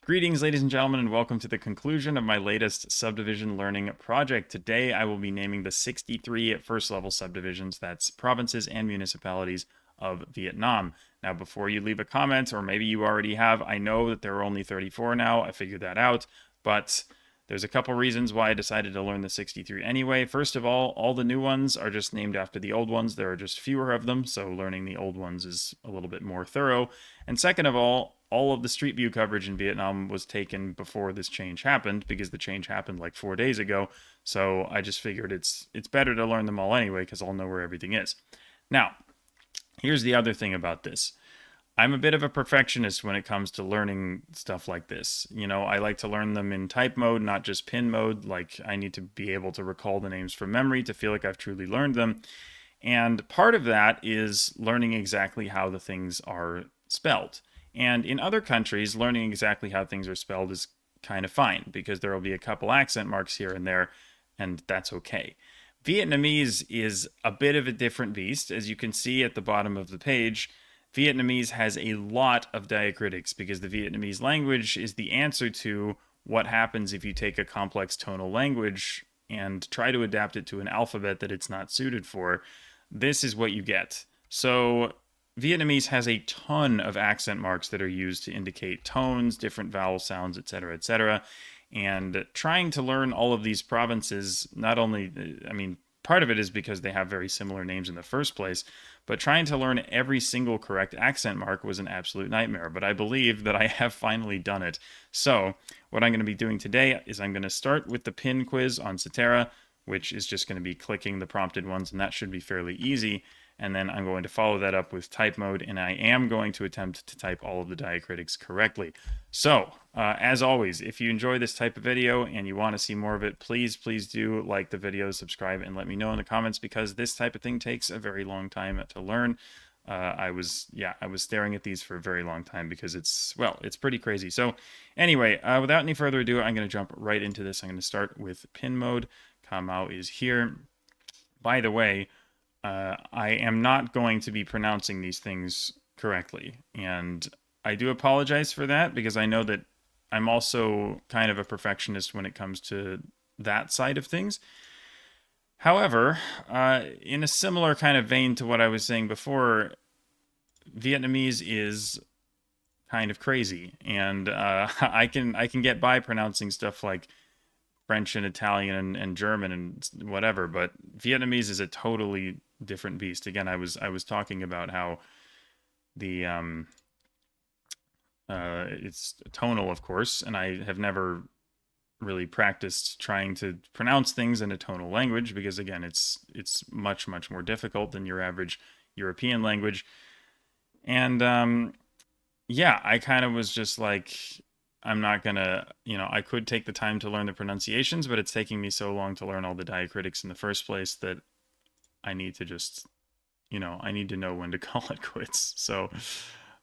Greetings, ladies and gentlemen, and welcome to the conclusion of my latest subdivision learning project. Today, I will be naming the 63 first level subdivisions, that's provinces and municipalities of Vietnam. Now, before you leave a comment, or maybe you already have, I know that there are only 34 now. I figured that out, but there's a couple reasons why I decided to learn the 63 anyway. First of all the new ones are just named after the old ones. There are just fewer of them, so learning the old ones is a little bit more thorough. And second of all of the Street View coverage in Vietnam was taken before this change happened, because the change happened like 4 days ago. So I just figured it's better to learn them all anyway, because I'll know where everything is. Now, here's the other thing about this. I'm a bit of a perfectionist when it comes to learning stuff like this. You know, I like to learn them in type mode, not just pin mode. Like, I need to be able to recall the names from memory to feel like I've truly learned them. And part of that is learning exactly how the things are spelled. And in other countries, learning exactly how things are spelled is kind of fine, because there will be a couple accent marks here and there, and that's okay. Vietnamese is a bit of a different beast. As you can see at the bottom of the page, Vietnamese has a lot of diacritics, because the Vietnamese language is the answer to what happens if you take a complex tonal language and try to adapt it to an alphabet that it's not suited for. This is what you get. So Vietnamese has a ton of accent marks that are used to indicate tones, different vowel sounds, etc., etc. And trying to learn all of these provinces, not only, I mean, part of it is because they have very similar names in the first place, but trying to learn every single correct accent mark was an absolute nightmare. But I believe that I have finally done it. So, what I'm going to be doing today is I'm going to start with the pin quiz on Cetera, which is just going to be clicking the prompted ones, and that should be fairly easy. And then I'm going to follow that up with type mode, and I am going to attempt to type all of the diacritics correctly. So, as always, if you enjoy this type of video and you want to see more of it, please do like the video, subscribe, and let me know in the comments, because this type of thing takes a very long time to learn. I was staring at these for a very long time, because it's pretty crazy. So anyway, without any further ado, I'm going to jump right into this. I'm going to start with pin mode. Kamau is here. By the way, I am not going to be pronouncing these things correctly, and I do apologize for that, because I know that I'm also kind of a perfectionist when it comes to that side of things. However, in a similar kind of vein to what I was saying before, Vietnamese is kind of crazy, and I can get by pronouncing stuff like French and Italian and German and whatever, but Vietnamese is a totally different beast. Again, I was talking about how the it's tonal, of course, and I have never really practiced trying to pronounce things in a tonal language, because again, it's much more difficult than your average European language. And yeah, I kind of was just like, I'm not gonna, I could take the time to learn the pronunciations, but it's taking me so long to learn all the diacritics in the first place that I need to just, I need to know when to call it quits. So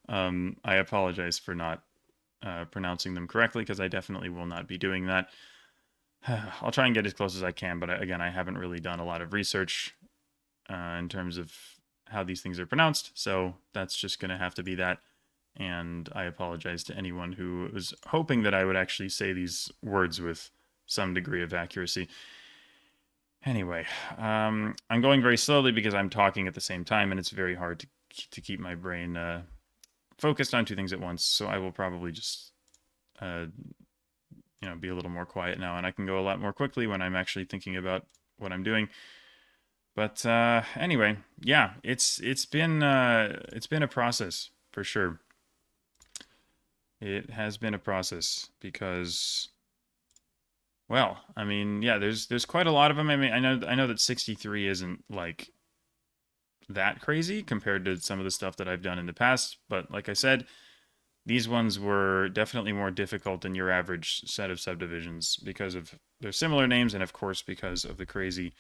I apologize for not pronouncing them correctly, because I definitely will not be doing that. I'll try and get as close as I can, but again, I haven't really done a lot of research in terms of how these things are pronounced, so that's just going to have to be that. And I apologize to anyone who was hoping that I would actually say these words with some degree of accuracy. Anyway, I'm going very slowly because I'm talking at the same time, and it's very hard to keep my brain focused on two things at once. So I will probably just, be a little more quiet now, and I can go a lot more quickly when I'm actually thinking about what I'm doing. But anyway, yeah, it's been a process for sure. It has been a process because, well, I mean, yeah, there's quite a lot of them. I mean, I know that 63 isn't like that crazy compared to some of the stuff that I've done in the past, but like I said, these ones were definitely more difficult than your average set of subdivisions, because of their similar names, and of course because of the crazy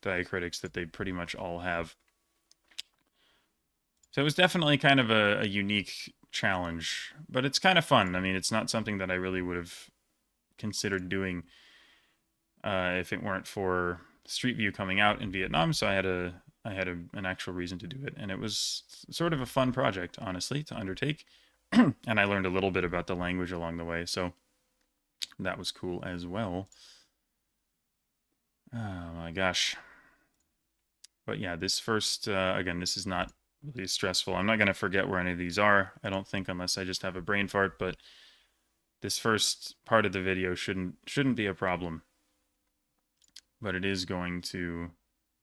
diacritics that they pretty much all have. So it was definitely kind of a unique challenge, but it's kind of fun. I mean, it's not something that I really would have considered doing if it weren't for Street View coming out in Vietnam. So an actual reason to do it, and it was sort of a fun project, honestly, to undertake. And I learned a little bit about the language along the way, so that was cool as well. Oh my gosh. But yeah, this first, again, this is not really stressful. I'm not going to forget where any of these are, I don't think, unless I just have a brain fart, but this first part of the video shouldn't be a problem. But it is going to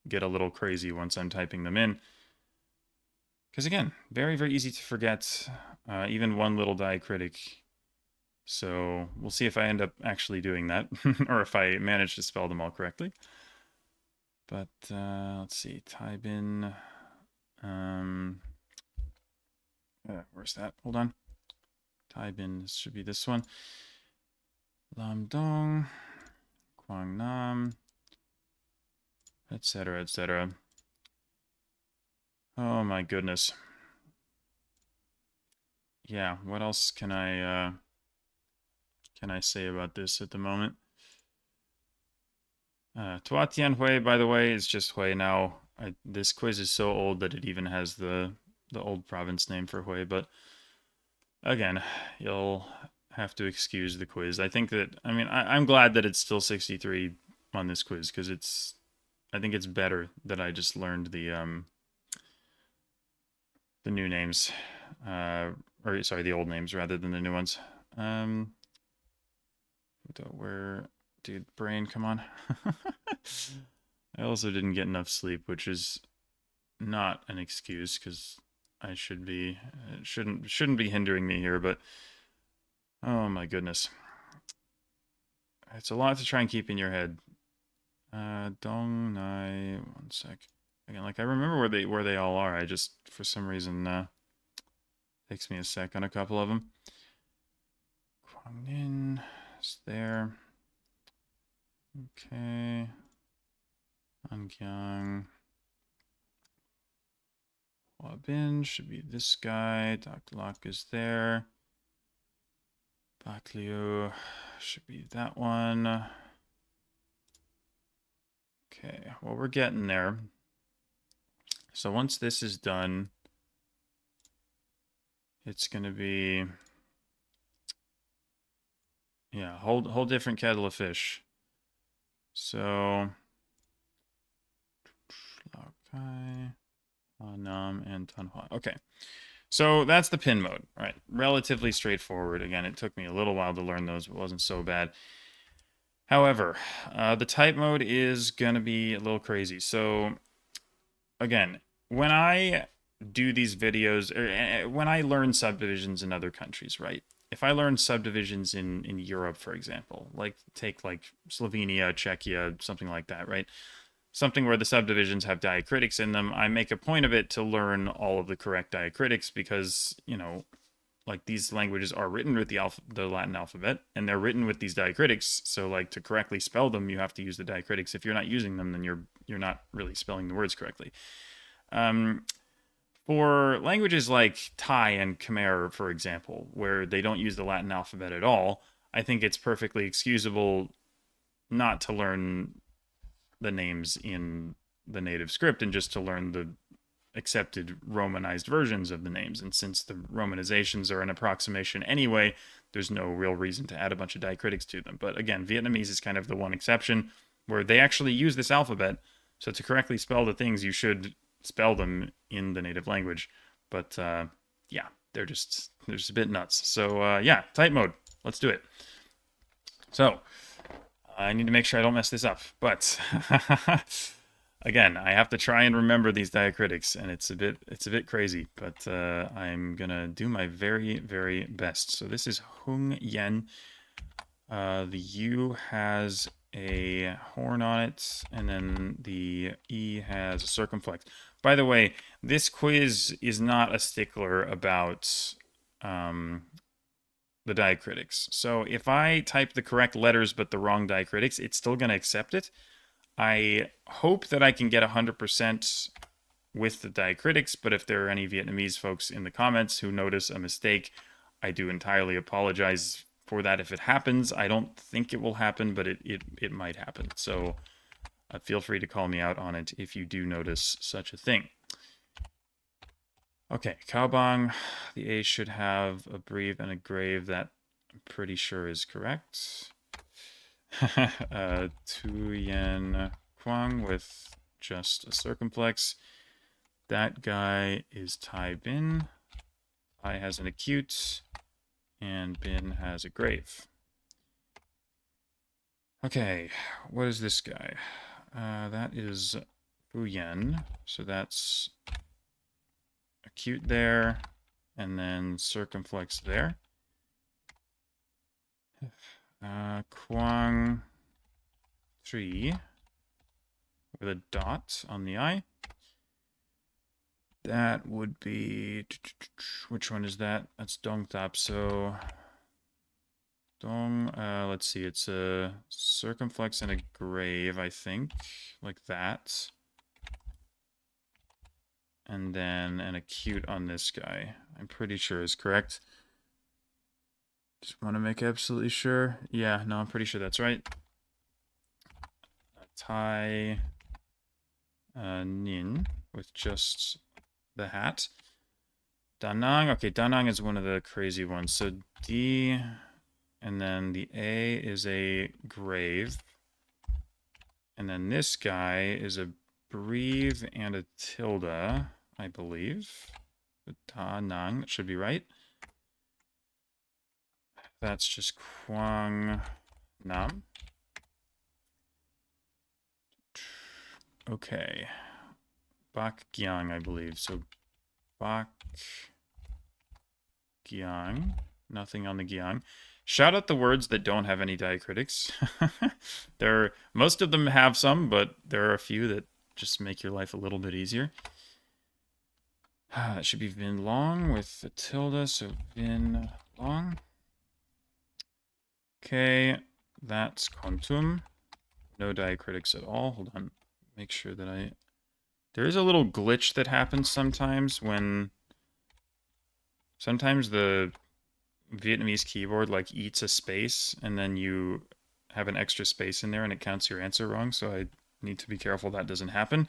get a little crazy once I'm typing them in. Because again, very, very easy to forget, even one little diacritic. So we'll see if I end up actually doing that, or if I manage to spell them all correctly. But let's see, Taibin. Where's that? Hold on. Taibin should be this one. Lamdong, Guangnam, etc., etc. Oh my goodness. Yeah, what else can I say about this at the moment? Tua Tian Hui, by the way, is just Hui now. This quiz is so old that it even has the old province name for Hui, but again, you'll have to excuse the quiz. I think that, I mean, I'm glad that it's still 63 on this quiz, because I think it's better that I just learned the new names, or sorry, the old names rather than the new ones. Dude, brain, come on. I also didn't get enough sleep, which is not an excuse, because I should be, it shouldn't be hindering me here, but oh my goodness. It's a lot to try and keep in your head. Dong Nai, one sec. Again, like I remember where they all are. I just, for some reason, takes me a sec on a couple of them. Guangnin is there. Okay. Angyang. Huabin should be this guy. Daklak is there. Bakliu should be that one. Okay, well, we're getting there. So once this is done, it's going to be, yeah, whole different kettle of fish. So, Laokai, Nam, and Tanhua. Okay, so that's the pin mode. All right, relatively straightforward. Again, it took me a little while to learn those, but it wasn't so bad. However, the type mode is going to be a little crazy. So, again, when I do these videos, or when I learn subdivisions in other countries, right? If I learn subdivisions in Europe, for example, like take like Slovenia, Czechia, something like that, right? Something where the subdivisions have diacritics in them, I make a point of it to learn all of the correct diacritics, because, you know, like these languages are written with the Latin alphabet, and they're written with these diacritics. So like to correctly spell them, you have to use the diacritics. If you're not using them, then you're not really spelling the words correctly. For languages like Thai and Khmer, for example, where they don't use the Latin alphabet at all, I think it's perfectly excusable not to learn the names in the native script and just to learn the accepted Romanized versions of the names. And since the Romanizations are an approximation anyway, there's no real reason to add a bunch of diacritics to them. But again, Vietnamese is kind of the one exception where they actually use this alphabet. So to correctly spell the things, you should spell them in the native language. But yeah, they're just a bit nuts. So yeah, type mode. Let's do it. So I need to make sure I don't mess this up. But again, I have to try and remember these diacritics, and it's a bit crazy, but I'm gonna do my very, very best. So this is Hung Yen. The U has a horn on it, and then the E has a circumflex. By the way, this quiz is not a stickler about the diacritics. So if I type the correct letters but the wrong diacritics, it's still going to accept it. I hope that I can get 100% with the diacritics, but if there are any Vietnamese folks in the comments who notice a mistake, I do entirely apologize for that if it happens. I don't think it will happen, but it might happen. So feel free to call me out on it if you do notice such a thing. Okay, Kaobang. The A should have a breathe and a grave. That I'm pretty sure is correct. Tu Yen Kwang with just a circumflex. That guy is Tai Bin. Tai has an acute, and Bin has a grave. Okay, what is this guy? That is Fu Yen, so that's acute there, and then circumflex there. Kwang 3 with a dot on the eye. That would be, which one is that? That's Dong Tap. So Dong, let's see, it's a circumflex and a grave, I think, like that. And then an acute on this guy. I'm pretty sure is correct. Just want to make absolutely sure. Yeah, no, I'm pretty sure that's right. Tai Nin with just the hat. Danang. Okay, Danang is one of the crazy ones. So D, and then the A is a grave. And then this guy is a breathe and a tilde, I believe. Danang, that should be right. That's just Kwang Nam. Okay. Bak Gyang, I believe. So Bak Gyang. Nothing on the Gyang. Shout out the words that don't have any diacritics. Most of them have some, but there are a few that just make your life a little bit easier. That should be Vin Long with a tilde, so Vin Long. Okay, that's Kontum. No diacritics at all. Hold on. Make sure that there is a little glitch that happens sometimes when... Sometimes the Vietnamese keyboard like eats a space and then you have an extra space in there and it counts your answer wrong, so I need to be careful that doesn't happen.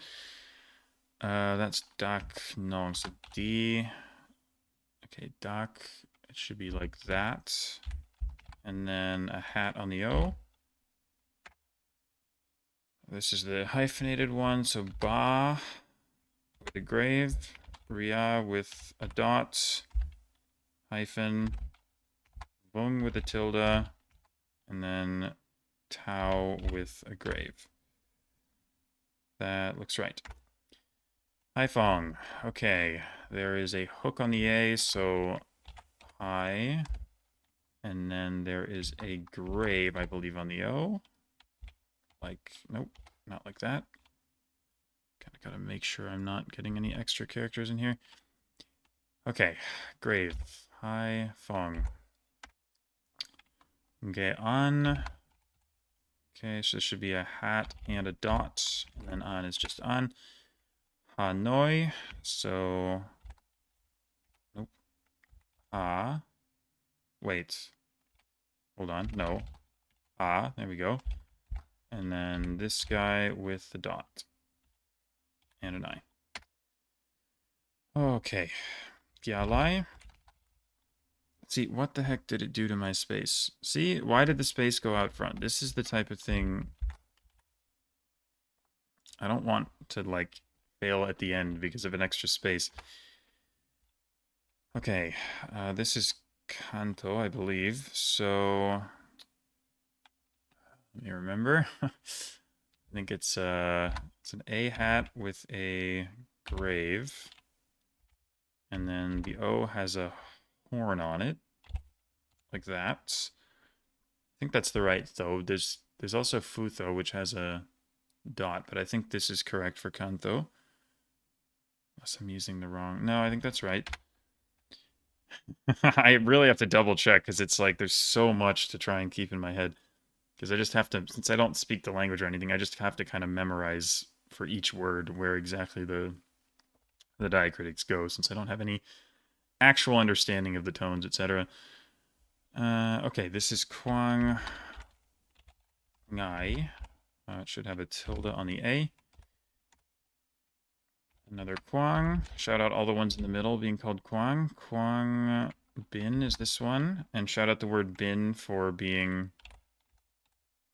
That's Dak Nong, so D. Okay, Dak, it should be like that. And then a hat on the O. This is the hyphenated one, so Ba with a grave, Ria with a dot, hyphen, Bung with a tilde, and then Tau with a grave. That looks right. Haifong. Okay, there is a hook on the A, so I. And then there is a grave, I believe, on the O. Like, nope, not like that. Kind of got to make sure I'm not getting any extra characters in here. Okay, grave. Haifong. Okay, on. Okay, so this should be a hat and a dot, and then on is just on. Hanoi, so... Nope. Ah. Wait. Hold on, no. Ah, there we go. And then this guy with the dot. And an I. Okay. Gyalai. Let's see, what the heck did it do to my space? See, why did the space go out front? This is the type of thing I don't want to, like, fail at the end because of an extra space. Okay, this is Kanto, I believe, so... Let me remember. I think it's an A hat with a grave. And then the O has a horn on it. Like that. I think that's the right though. There's also Futho, which has a dot, but I think this is correct for Kanto. Unless I'm using the wrong... No, I think that's right. I really have to double check because it's like there's so much to try and keep in my head. Because I just have to, since I don't speak the language or anything, I just have to kind of memorize for each word where exactly the diacritics go, since I don't have any actual understanding of the tones, etc. Okay, this is Kwang Ngai. It should have a tilde on the A. Another Quang. Shout out all the ones in the middle being called Quang. Quang Bin is this one. And shout out the word bin for being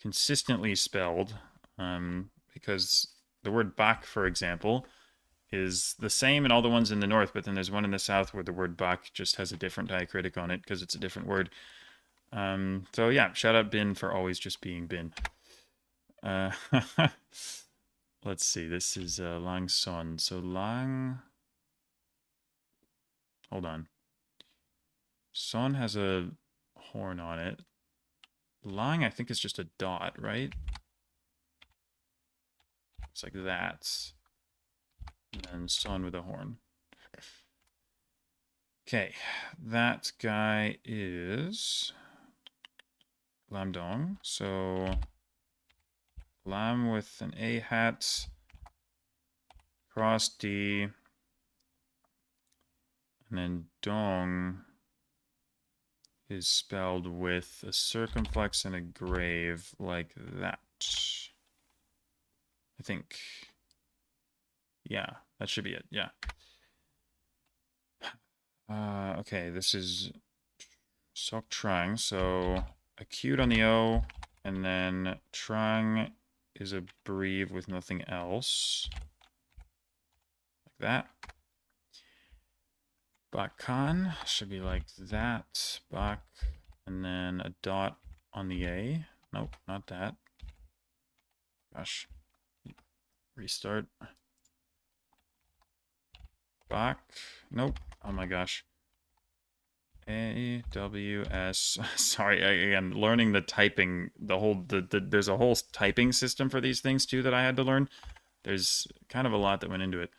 consistently spelled. Because the word bak, for example, is the same in all the ones in the north, but then there's one in the south where the word bak just has a different diacritic on it because it's a different word. So yeah, shout out bin for always just being bin. Let's see, this is Lang Son. So Lang... Hold on. Son has a horn on it. Lang, I think, is just a dot, right? It's like that. And then Son with a horn. Okay, that guy is Lam Dong. So Lam with an A hat, cross D, and then Dong is spelled with a circumflex and a grave like that. I think. Yeah, that should be it. Yeah. Okay, this is Sok Trang. So acute on the O, and then Trang is a breve with nothing else. Like that. Bakan should be like that. Bak, and then a dot on the A. Nope, not that. Gosh. Restart. Bak. Nope. Oh my gosh. A W S. Sorry, again, learning the typing. There's a whole typing system for these things too that I had to learn. There's kind of a lot that went into it.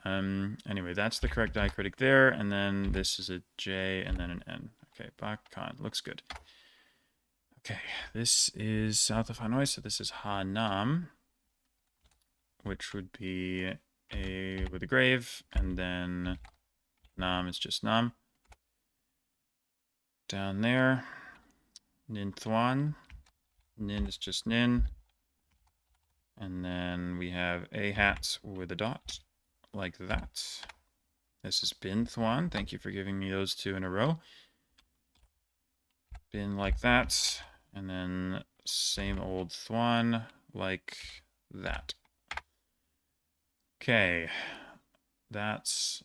Anyway, that's the correct diacritic there, and then this is a J and then an N. Okay, Bakan looks good. Okay, this is south of Hanoi, so this is Ha Nam, which would be A with a grave, and then Nam is just Nam. Down there, Nin Thuan. Nin is just Nin. And then we have A hat with a dot, like that. This is Bin Thuan. Thank you for giving me those two in a row. Bin like that. And then same old Thuan, like that. Okay. That's...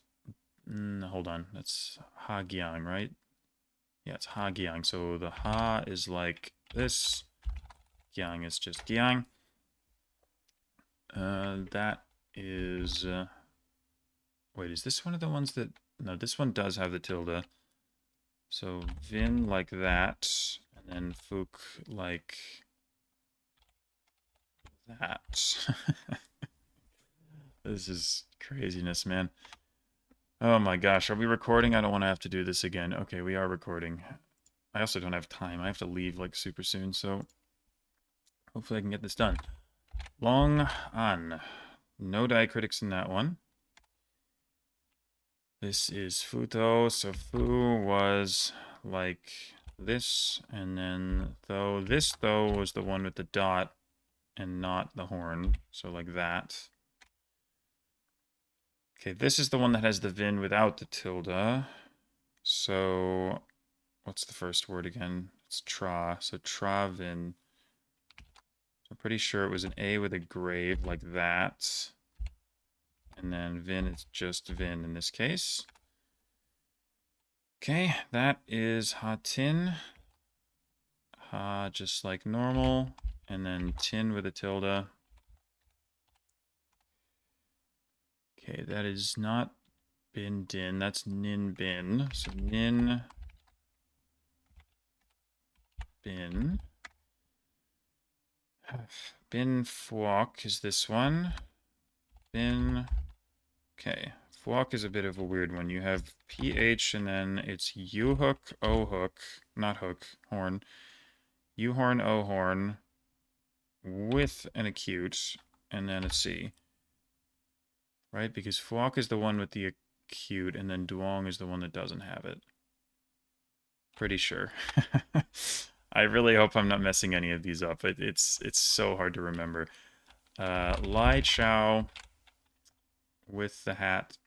hold on. That's Ha Giang, right? Yeah, it's Ha Giang. So the Ha is like this. Giang is just Giang. That is... wait, is this one of the ones that... No, this one does have the tilde. So Vin like that. And then Fook like that. This is craziness, man. Oh my gosh, are we recording? I don't want to have to do this again. Okay, we are recording. I also don't have time. I have to leave like super soon, so hopefully I can get this done. Long An. No diacritics in that one. This is Futo. So Fu was like this, and then this was the one with the dot and not the horn. So like that. Okay, this is the one that has the Vin without the tilde. So what's the first word again? It's tra. So Travin. I'm pretty sure it was an A with a grave like that. And then Vin is just Vin in this case. Okay, that is Ha Tin. Ha just like normal. And then Tin with a tilde. Okay, that is not Bin Din. That's Nin Bin. So Nin Bin. Bin Phuoc is this one. Bin. Okay. Phuoc is a bit of a weird one. You have PH and then it's U hook, O hook, not hook, horn. U horn, O horn with an acute and then a C. Right? Because Phuoc is the one with the acute and then Duong is the one that doesn't have it. Pretty sure. I really hope I'm not messing any of these up. It's so hard to remember. Lai Chao with the hat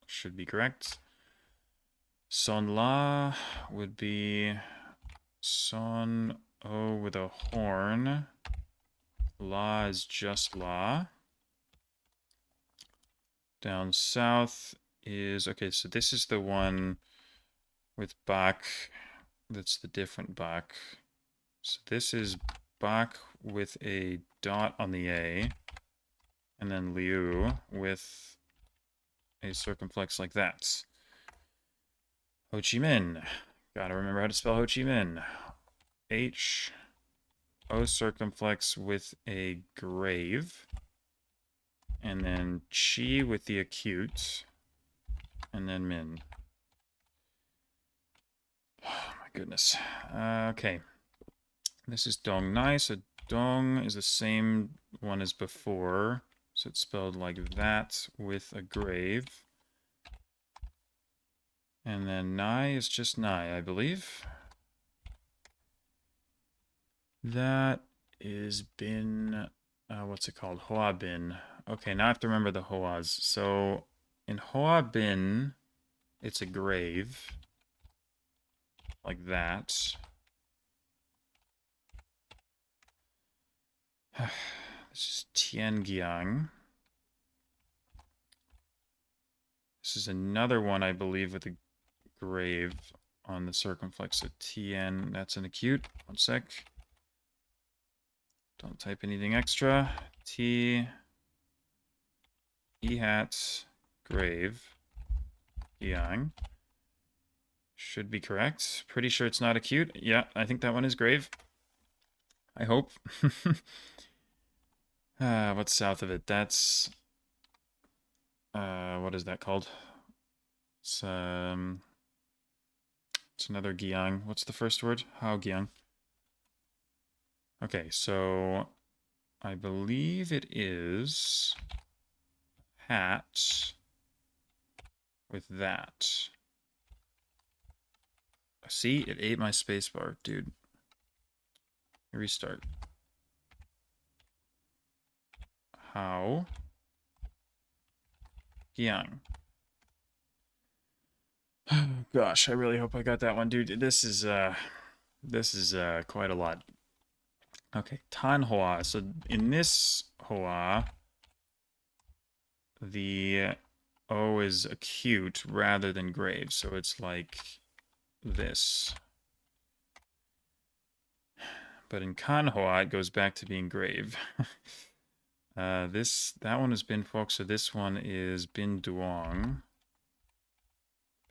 should be correct. Son La would be Son O with a horn. La is just La. Down south is, okay, so this is the one with Bach. That's the different Bach. So this is Bach with a dot on the A. And then Liu with a circumflex like that. Ho Chi Minh. Gotta remember how to spell Ho Chi Minh. H, O circumflex with a grave. And then Chi with the acute. And then Min. Oh my goodness. Okay. This is Dong Nai. So Dong is the same one as before. So it's spelled like that with a grave. And then Nai is just Nai, I believe. That is Bin, what's it called? Hoa Bin. Okay, now I have to remember the Hoas. So in Hoa Bin, it's a grave. Like that. This is Tiangiang. This is another one, I believe, with a grave on the circumflex. So Tien, that's an acute. One sec. Don't type anything extra. T, E hat, grave, Yang. Should be correct. Pretty sure it's not acute. Yeah, I think that one is grave. I hope. What's south of it? That's what is that called? It's another Giang. What's the first word? Hao Giang. Okay, so I believe it is hat with that. See, it ate my spacebar, dude. Restart. Hao Giang. Gosh, I really hope I got that one, dude. This is quite a lot. Okay, Tan Hoa. So in this Hoa, the O is acute rather than grave, so it's like this. But in Kan Hoa, it goes back to being grave. That one is Bin Phuoc, so this one is Bin Duong.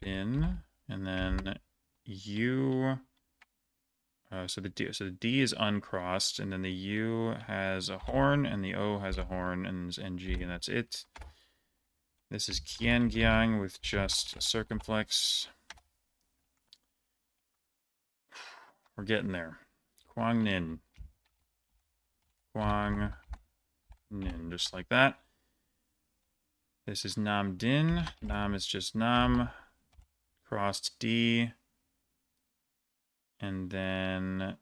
Bin, and then U. So the D is uncrossed, and then the U has a horn, and the O has a horn, and there's NG, and that's it. This is Qiangiang with just a circumflex. We're getting there. Quang Nin. Quang Nin, just like that. This is Nam Din. Nam is just Nam. Crossed D. And then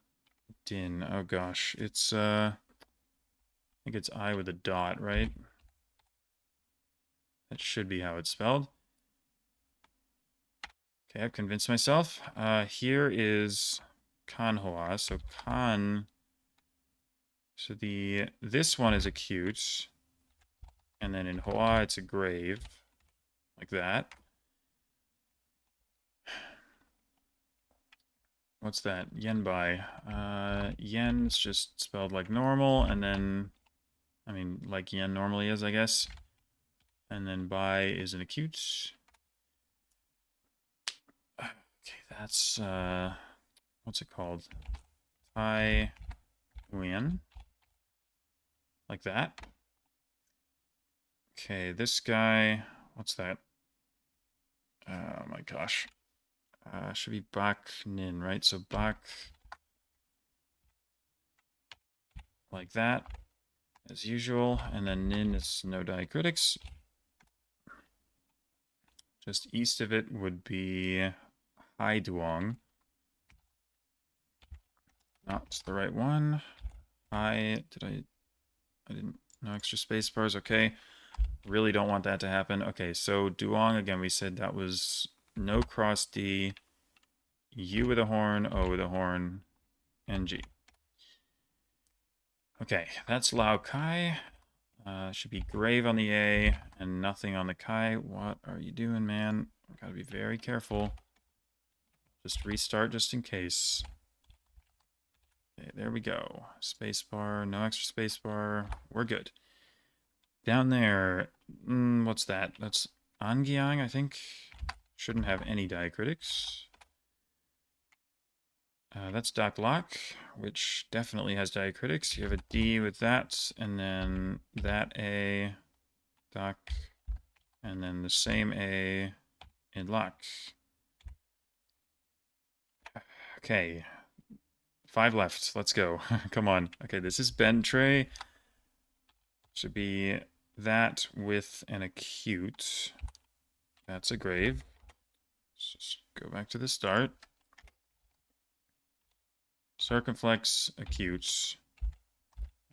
Din. Oh gosh, it's I think it's I with a dot, right? That should be how it's spelled. Okay, I've convinced myself. Here is Kan Hoa. So Kan. So this one is acute. And then in Hoa it's a grave. Like that. What's that? Yen Bai. Yen's just spelled like normal, and then, I mean, like yen normally is, I guess. And then Bai is an acute. Okay, that's, what's it called? Tai Nguyen. Like that. Okay, this guy, what's that? Oh my gosh. Should be Bak Nin, right? So Bak like that, as usual, and then Nin is no diacritics. Just east of it would be Hai Duong. Not the right one. I didn't, no extra space bars, okay. Really don't want that to happen. Okay, so Duong, again, we said that was no cross D, U with a horn, O with a horn, and G. Okay, that's Lao Kai. Should be grave on the A and nothing on the Kai. What are you doing, man? Gotta be very careful. Just restart just in case. Okay, there we go. Spacebar, no extra spacebar. We're good. Down there, what's that? That's Angiang, I think. Shouldn't have any diacritics. That's Doc Lock, which definitely has diacritics. You have a D with that, and then that A, Doc, and then the same A in Lock. Okay, 5 left. Let's go. Come on. Okay, this is bend tray. Should be that with an acute. That's a grave. Let's just go back to the start. Circumflex, acute.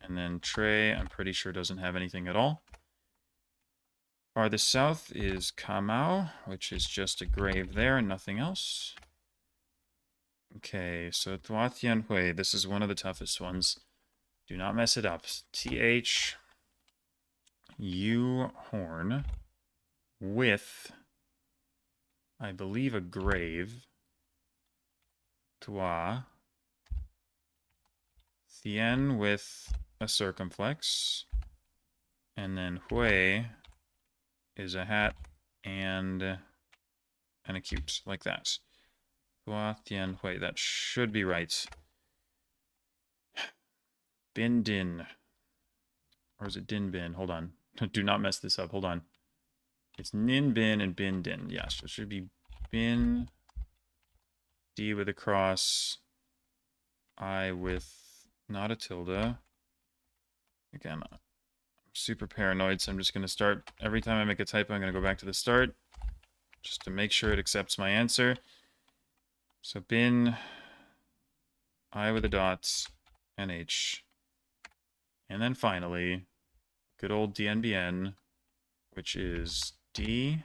And then tray, I'm pretty sure doesn't have anything at all. Farthest south is Kamau, which is just a grave there and nothing else. Okay, so Tua Tian Hui, this is one of the toughest ones. Do not mess it up. TH U horn with, I believe, a grave. Tua. Thien with a circumflex. And then Hui is a hat and an acute, like that. Tua Thien Hui, that should be right. Bin Din. Or is it Din Bin? Hold on. Do not mess this up. Hold on. It's Nin Bin and Bin Din. Yes, it should be Bin. D with a cross. I with not a tilde. Again, I'm super paranoid, so I'm just going to start. Every time I make a typo, I'm going to go back to the start. Just to make sure it accepts my answer. So bin, I with a dot, NH. And then finally, good old DNBN, which is D,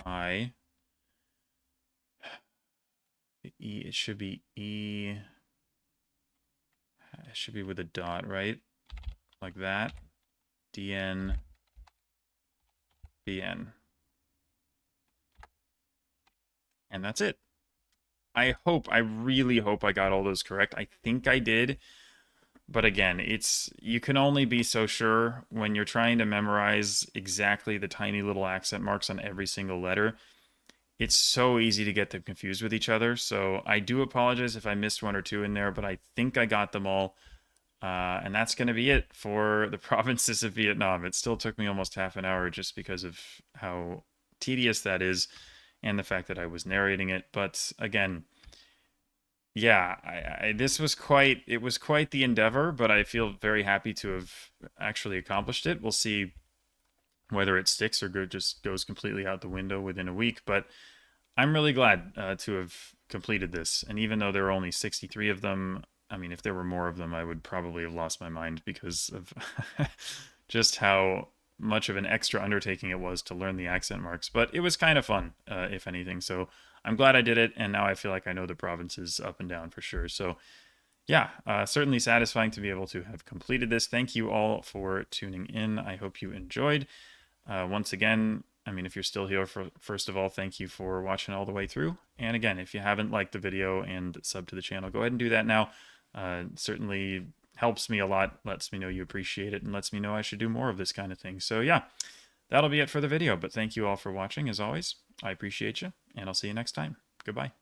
I, the E, it should be E, it should be with a dot, right? Like that, DN, BN. And that's it. I really hope I got all those correct. I think I did. But again, you can only be so sure when you're trying to memorize exactly the tiny little accent marks on every single letter. It's so easy to get them confused with each other. So I do apologize if I missed one or two in there, but I think I got them all. And that's going to be it for the provinces of Vietnam. It still took me almost half an hour just because of how tedious that is and the fact that I was narrating it. But again, yeah, this was quite the endeavor, but I feel very happy to have actually accomplished it. We'll see whether it sticks or just goes completely out the window within a week, but I'm really glad to have completed this. And even though there are only 63 of them, I mean, if there were more of them, I would probably have lost my mind because of just how much of an extra undertaking it was to learn the accent marks. But it was kind of fun, if anything. So I'm glad I did it, and now I feel like I know the provinces up and down for sure. So yeah, certainly satisfying to be able to have completed this. Thank you all for tuning in. I hope you enjoyed. Once again, I mean, if you're still here, first of all, thank you for watching all the way through. And again, if you haven't liked the video and sub to the channel, go ahead and do that now. Certainly helps me a lot, lets me know you appreciate it, and lets me know I should do more of this kind of thing. So yeah, that'll be it for the video, but thank you all for watching as always. I appreciate you, and I'll see you next time. Goodbye.